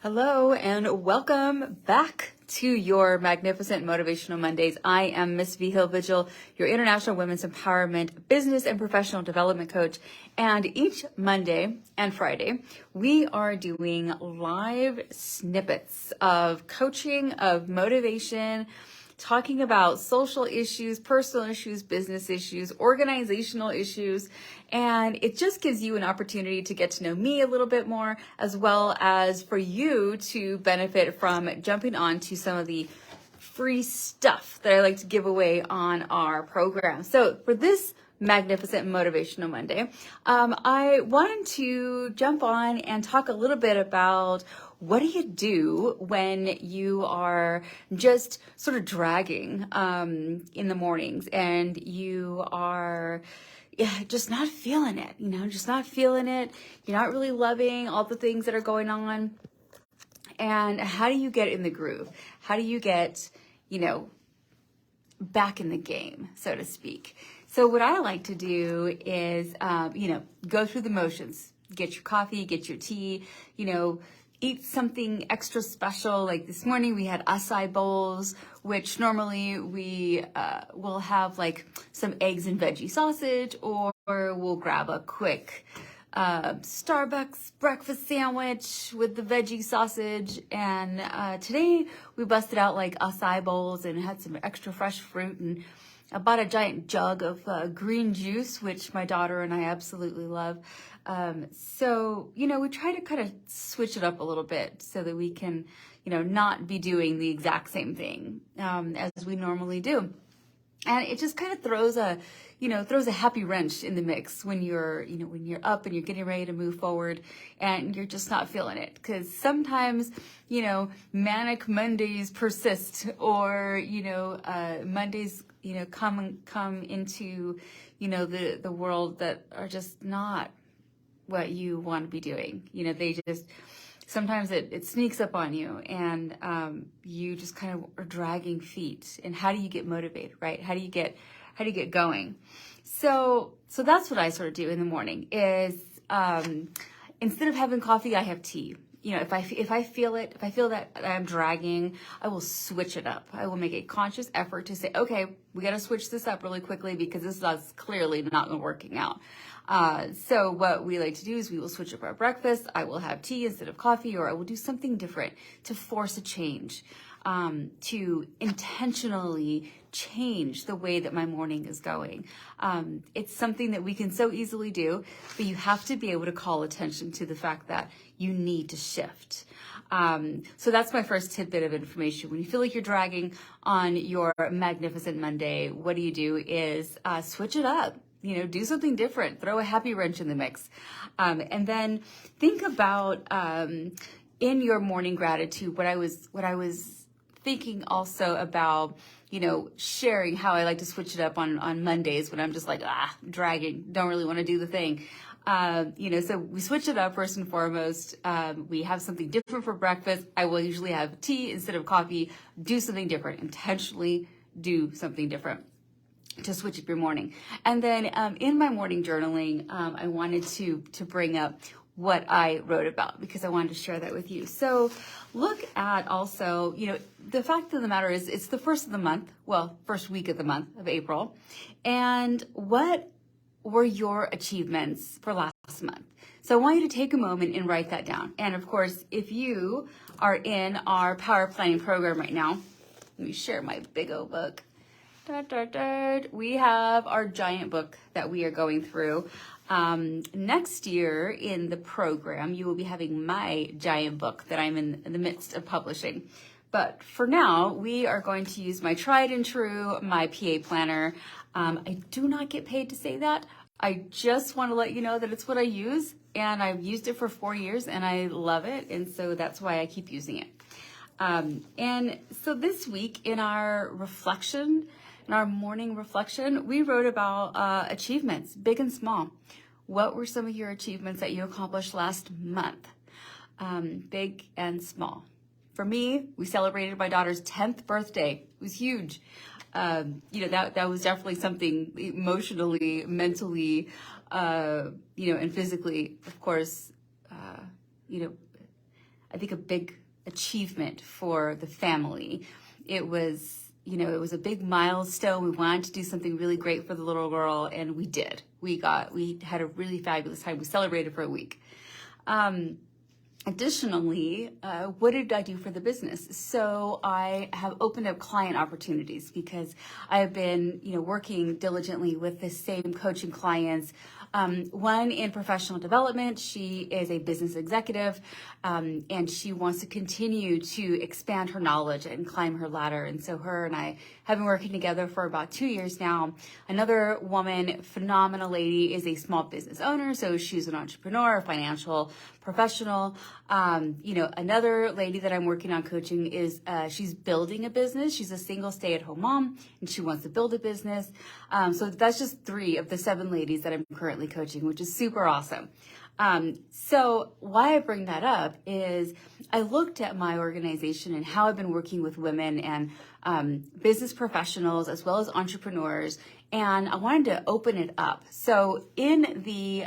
Hello and welcome back to your Magnificent Motivational Mondays. I am Miss Vihil Vigil, your International Women's Empowerment Business and Professional Development Coach. And each Monday and Friday, we are doing live snippets of coaching, of motivation, talking about social issues, personal issues, business issues, organizational issues, and it just gives you an opportunity to get to know me a little bit more, as well as for you to benefit from jumping on to some of the free stuff that I like to give away on our program. So for this Magnificent Motivational Monday, I wanted to jump on and talk a little bit about what do you do when you are just sort of dragging in the mornings and you are just not feeling it, just not feeling it. You're not really loving all the things that are going on. And how do you get in the groove? How do you get, back in the game, so to speak? So what I like to do is, go through the motions. Get your coffee, get your tea, eat something extra special. Like this morning we had acai bowls, which normally we will have like some eggs and veggie sausage, or we'll grab a quick Starbucks breakfast sandwich with the veggie sausage. And today we busted out like acai bowls and had some extra fresh fruit, and I bought a giant jug of green juice, which my daughter and I absolutely love. So, we try to kind of switch it up a little bit so that we can, not be doing the exact same thing as we normally do. And it just kind of throws a happy wrench in the mix when you're up and you're getting ready to move forward and you're just not feeling it. Because sometimes, manic Mondays persist, or, Mondays, come into, the world that are just not what you want to be doing. They just, sometimes it sneaks up on you, and you just kind of are dragging feet. And how do you get motivated, right? How do you get going? So that's what I sort of do in the morning is, instead of having coffee, I have tea. If I feel that I'm dragging, I will switch it up. I will make a conscious effort to say, okay, we got to switch this up really quickly because this is clearly not working out. So what we like to do is we will switch up our breakfast. I will have tea instead of coffee, or I will do something different to force a change, to intentionally change the way that my morning is going. It's something that we can so easily do, but you have to be able to call attention to the fact that you need to shift. So that's my first tidbit of information. When you feel like you're dragging on your Magnificent Monday, what do is switch it up. Do something different, throw a happy wrench in the mix. And then think about, in your morning gratitude, what I was thinking also about, sharing how I like to switch it up on Mondays when I'm just like, dragging, don't really want to do the thing. So we switch it up first and foremost. We have something different for breakfast. I will usually have tea instead of coffee. Do something different, intentionally do something different to switch up your morning. And then in my morning journaling, I wanted to bring up what I wrote about because I wanted to share that with you. So look at also, the fact of the matter is it's the first week of the month of April. And what were your achievements for last month? So I want you to take a moment and write that down. And of course, if you are in our power planning program right now, let me share my big old book. We have our giant book that we are going through. Next year in the program, you will be having my giant book that I'm in the midst of publishing. But for now, we are going to use my tried and true, my PA planner. I do not get paid to say that. I just want to let you know that it's what I use, and I've used it for 4 years and I love it. And so that's why I keep using it. And so this week in our morning reflection, we wrote about achievements, big and small. What were some of your achievements that you accomplished last month? Big and small. For me, we celebrated my daughter's 10th birthday. It was huge. That was definitely something emotionally, mentally, and physically, of course, I think, a big achievement for the family. It was, it was a big milestone. We wanted to do something really great for the little girl, and we did. We had a really fabulous time. We celebrated for a week. Additionally, what did I do for the business? So I have opened up client opportunities because I have been, working diligently with the same coaching clients. One in professional development. She is a business executive, and she wants to continue to expand her knowledge and climb her ladder. And so her and I have been working together for about 2 years now. Another woman, phenomenal lady, is a small business owner. So she's an entrepreneur, a financial professional. Another lady that I'm working on coaching is, she's building a business. She's a single stay-at-home mom, and she wants to build a business. So that's just 3 of the 7 ladies that I'm currently coaching, which is super awesome. So why I bring that up is I looked at my organization and how I've been working with women and business professionals as well as entrepreneurs, and I wanted to open it up. So in the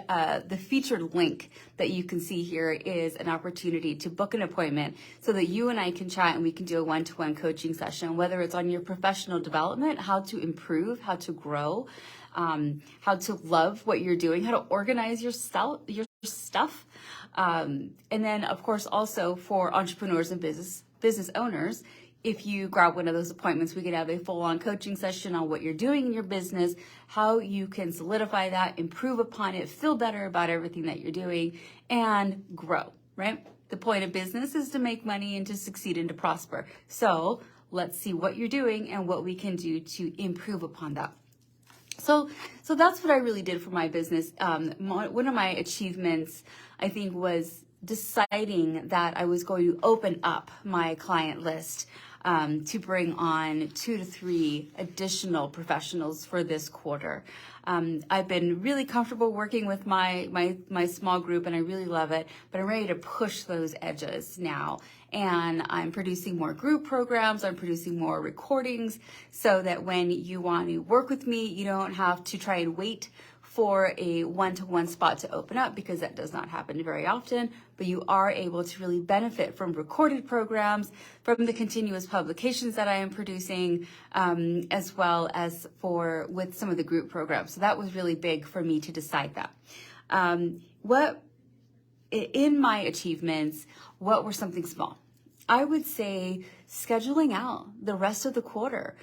featured link that you can see here is an opportunity to book an appointment so that you and I can chat and we can do a one-to-one coaching session, whether it's on your professional development, how to improve, how to grow, how to love what you're doing, how to organize your stuff. And then, of course, also for entrepreneurs and business owners, if you grab one of those appointments, we could have a full-on coaching session on what you're doing in your business, how you can solidify that, improve upon it, feel better about everything that you're doing, and grow, right? The point of business is to make money and to succeed and to prosper. So let's see what you're doing and what we can do to improve upon that. So that's what I really did for my business. One of my achievements, I think, was deciding that I was going to open up my client list to bring on 2 to 3 additional professionals for this quarter. I've been really comfortable working with my small group, and I really love it, but I'm ready to push those edges now. And I'm producing more group programs, I'm producing more recordings, so that when you want to work with me, you don't have to try and wait for a one-to-one spot to open up, because that does not happen very often, but you are able to really benefit from recorded programs, from the continuous publications that I am producing, as well as with some of the group programs. So that was really big for me to decide that. In my achievements, what were something small? I would say scheduling out the rest of the quarter,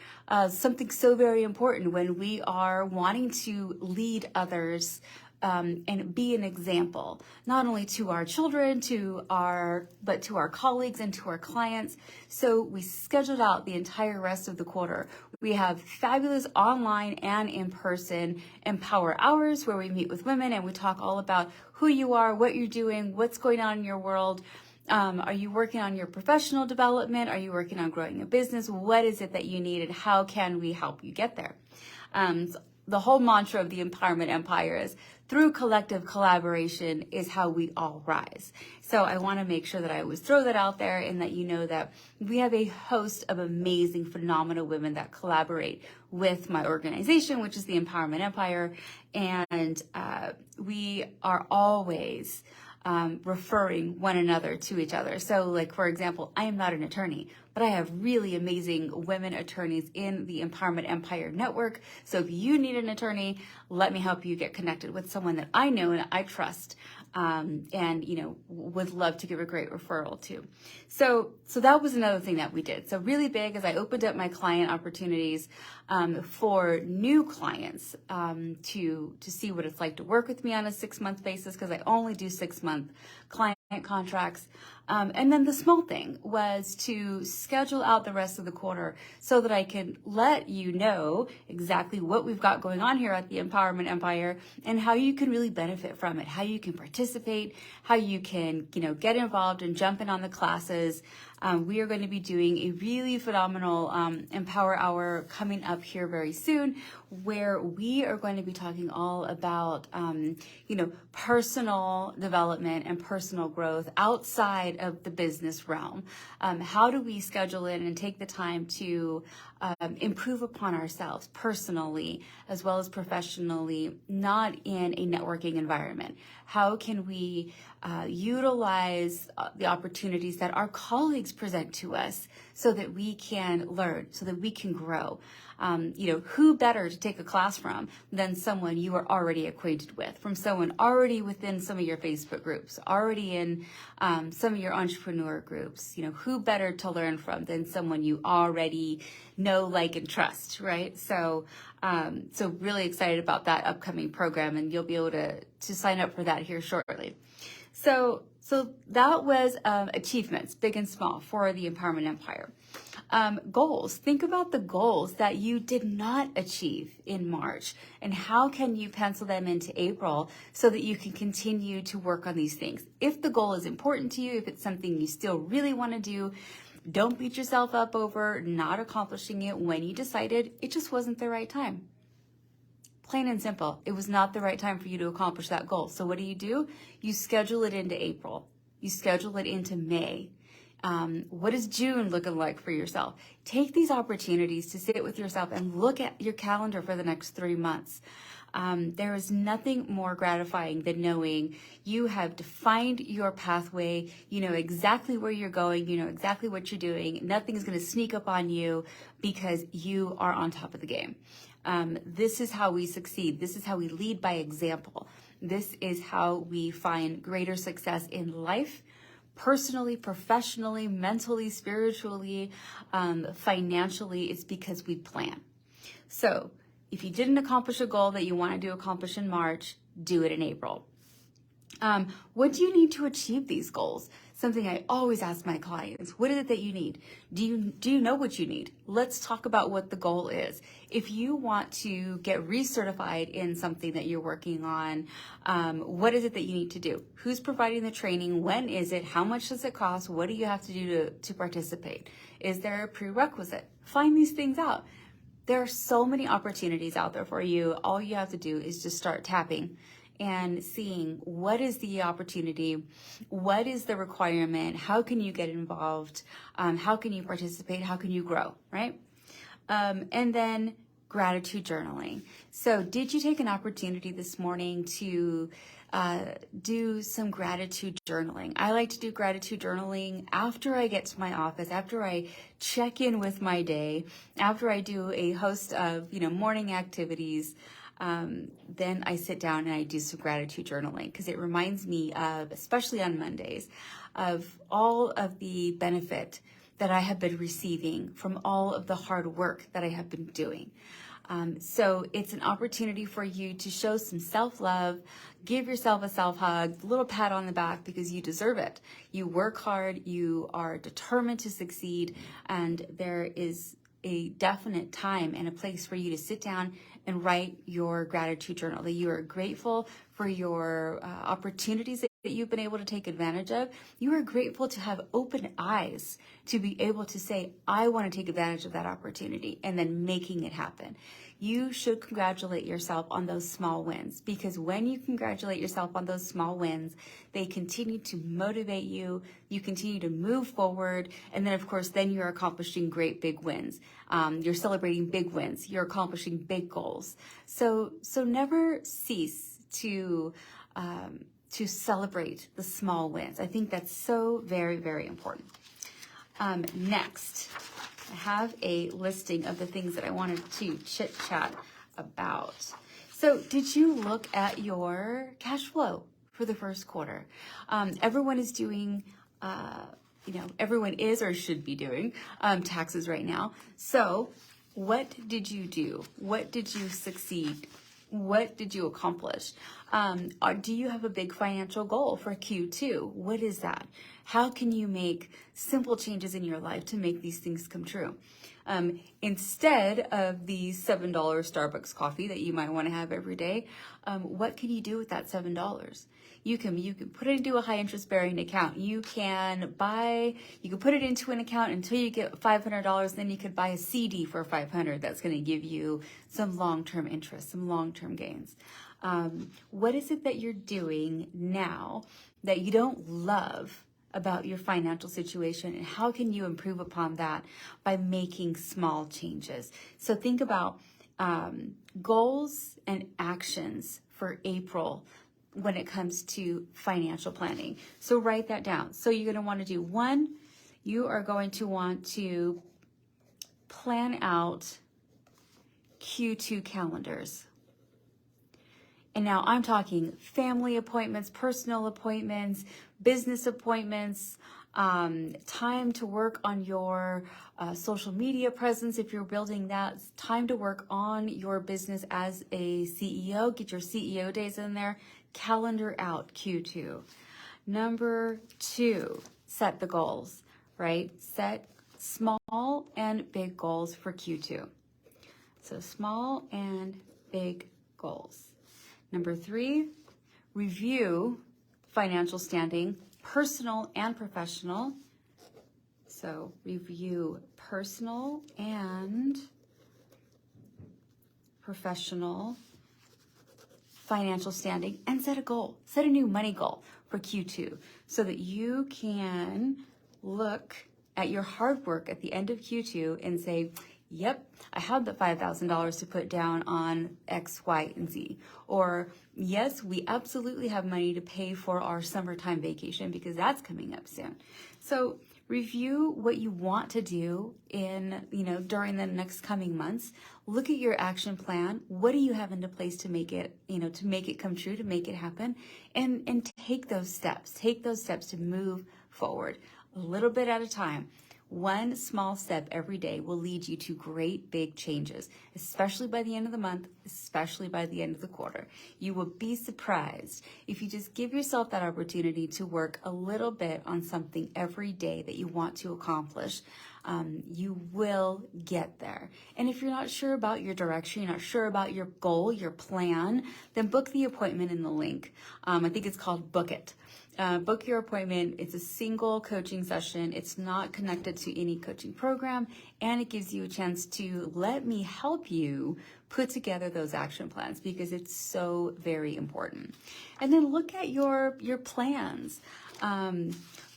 something so very important when we are wanting to lead others and be an example, not only to our children, but to our colleagues and to our clients. So we scheduled out the entire rest of the quarter. We have fabulous online and in-person Empower Hours where we meet with women and we talk all about who you are, what you're doing, what's going on in your world. Are you working on your professional development? Are you working on growing a business? What is it that you need, and how can we help you get there? So the whole mantra of the Empowerment Empire is through collective collaboration is how we all rise. So I want to make sure that I always throw that out there, and that you know that we have a host of amazing, phenomenal women that collaborate with my organization, which is the Empowerment Empire. And we are always referring one another to each other. So like, for example, I am not an attorney, but I have really amazing women attorneys in the Empowerment Empire network. So if you need an attorney, let me help you get connected with someone that I know and I trust, and would love to give a great referral to. So that was another thing that we did. So really big as I opened up my client opportunities for new clients to see what it's like to work with me on a 6-month basis, because I only do 6-month client contracts. And then the small thing was to schedule out the rest of the quarter so that I can let you know exactly what we've got going on here at the Empowerment Empire and how you can really benefit from it, how you can participate, how you can, get involved and jump in on the classes. We are going to be doing a really phenomenal Empower Hour coming up here very soon, where we are going to be talking all about, personal development and personal growth outside of the business realm. How do we schedule in and take the time to improve upon ourselves personally as well as professionally, not in a networking environment? How can we utilize the opportunities that our colleagues present to us so that we can learn, so that we can grow? Who better to take a class from than someone you are already acquainted with, from someone already within some of your Facebook groups, already in some of your entrepreneur groups? Who better to learn from than someone you already know, like, and trust, right? So really excited about that upcoming program, and you'll be able to sign up for that here shortly. So that was achievements, big and small, for the Empowerment Empire. Goals. Think about the goals that you did not achieve in March, and how can you pencil them into April so that you can continue to work on these things. If the goal is important to you, if it's something you still really want to do, don't beat yourself up over not accomplishing it when you decided it just wasn't the right time. Plain and simple. It was not the right time for you to accomplish that goal. So what do? You schedule it into April. You schedule it into May. What is June looking like for yourself? Take these opportunities to sit with yourself and look at your calendar for the next 3 months. There is nothing more gratifying than knowing you have defined your pathway. You know exactly where you're going. You know exactly what you're doing. Nothing is going to sneak up on you because you are on top of the game. This is how we succeed. This is how we lead by example. This is how we find greater success in life, personally, professionally, mentally, spiritually, financially. It's because we plan. So if you didn't accomplish a goal that you wanted to accomplish in March, do it in April. What do you need to achieve these goals? Something I always ask my clients: what is it that you need? Do you know what you need? Let's talk about what the goal is. If you want to get recertified in something that you're working on, what is it that you need to do? Who's providing the training? When is it? How much does it cost? What do you have to do to participate? Is there a prerequisite? Find these things out. There are so many opportunities out there for you. All you have to do is just start tapping and seeing what is the opportunity, what is the requirement, how can you get involved, how can you participate, how can you grow, right? And then gratitude journaling. So did you take an opportunity this morning to do some gratitude journaling? I like to do gratitude journaling after I get to my office, after I check in with my day, after I do a host of, morning activities. Then I sit down and I do some gratitude journaling, because it reminds me of, especially on Mondays, of all of the benefit that I have been receiving from all of the hard work that I have been doing. So it's an opportunity for you to show some self-love, give yourself a self-hug, a little pat on the back, because you deserve it. You work hard, you are determined to succeed, and there is a definite time and a place for you to sit down and write your gratitude journal, that you are grateful for your opportunities that you've been able to take advantage of. You are grateful to have open eyes to be able to say, I want to take advantage of that opportunity, and then making it happen. You should congratulate yourself on those small wins, because when you congratulate yourself on those small wins, they continue to motivate you. You continue to move forward. And then, of course, then you're accomplishing great big wins. You're celebrating big wins. You're accomplishing big goals. So never cease to celebrate the small wins. I think that's so very, very important. Next, I have a listing of the things that I wanted to chit chat about. So did you look at your cash flow for the first quarter? Everyone is doing, everyone is or should be doing taxes right now. So what did you do? What did you succeed? What did you accomplish? Do you have a big financial goal for Q2? What is that? How can you make simple changes in your life to make these things come true? Instead of the $7 Starbucks coffee that you might want to have every day, what can you do with that $7? You can put it into a high interest bearing account. You can put it into an account until you get $500. Then you could buy a CD for $500. That's going to give you some long-term interest, some long-term gains. What is it that you're doing now that you don't love about your financial situation and how can you improve upon that by making small changes. So think about goals and actions for April when it comes to financial planning. So write that down. So you're going to want to do one, you are going to want to plan out Q2 calendars. And now I'm talking family appointments, personal appointments, business appointments, time to work on your social media presence if you're building that, time to work on your business as a CEO, get your CEO days in there, calendar out Q2. Number 2, set the goals, right? Set small and big goals for Q2. So small and big goals. Number 3, review financial standing, personal and professional. So review personal and professional financial standing and set a goal. Set a new money goal for Q2 so that you can look at your hard work at the end of Q2 and say, yep, I have the $5,000 to put down on X, Y, and Z. Or yes, we absolutely have money to pay for our summertime vacation because that's coming up soon. So review what you want to do during the next coming months. Look at your action plan. What do you have into place to make it, to make it come true, to make it happen? And take those steps. Take those steps to move forward a little bit at a time. One small step every day will lead you to great big changes, especially by the end of the month, especially by the end of the quarter. You will be surprised if you just give yourself that opportunity to work a little bit on something every day that you want to accomplish. You will get there. And if you're not sure about your direction, you're not sure about your goal, your plan, then book the appointment in the link. I think it's called Book It. Book your appointment. It's a single coaching session. It's not connected to any coaching program, and it gives you a chance to let me help you put together those action plans because it's so very important. And then look at your plans.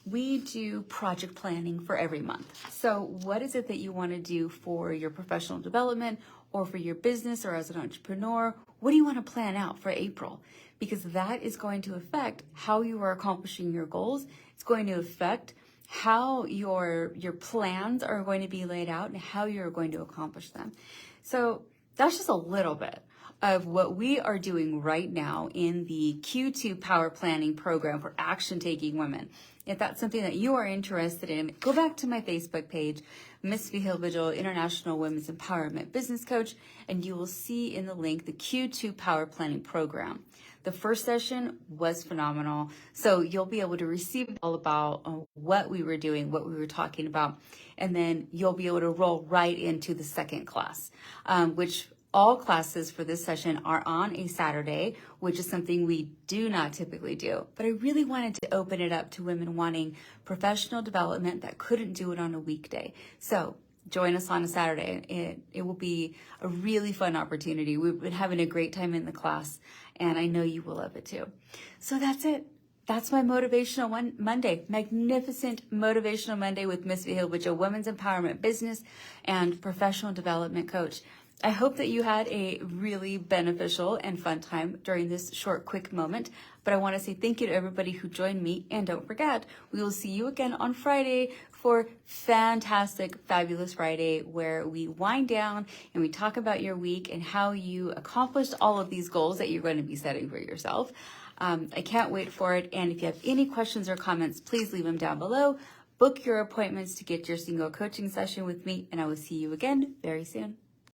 We do project planning for every month. So what is it that you want to do for your professional development or for your business or as an entrepreneur? What do you want to plan out for April? Because that is going to affect how you are accomplishing your goals. It's going to affect how your plans are going to be laid out and how you're going to accomplish them. So that's just a little bit of what we are doing right now in the Q2 Power Planning Program for action-taking women. If that's something that you are interested in, go back to my Facebook page, Miss Vihil Vigil, International Women's Empowerment Business Coach, and you will see in the link the Q2 Power Planning Program. The first session was phenomenal, so you'll be able to receive all about what we were doing, what we were talking about, and then you'll be able to roll right into the second class, which all classes for this session are on a Saturday, which is something we do not typically do. But I really wanted to open it up to women wanting professional development that couldn't do it on a weekday. So join us on a Saturday. It will be a really fun opportunity. We've been having a great time in the class, and I know you will love it too. So that's it. That's my Motivational Monday. Magnificent Motivational Monday with Miss Vihil, which is a women's empowerment business and professional development coach. I hope that you had a really beneficial and fun time during this short, quick moment. But I want to say thank you to everybody who joined me. And don't forget, we will see you again on Friday for fantastic, fabulous Friday, where we wind down and we talk about your week and how you accomplished all of these goals that you're going to be setting for yourself. I can't wait for it. And if you have any questions or comments, please leave them down below. Book your appointments to get your single coaching session with me, and I will see you again very soon.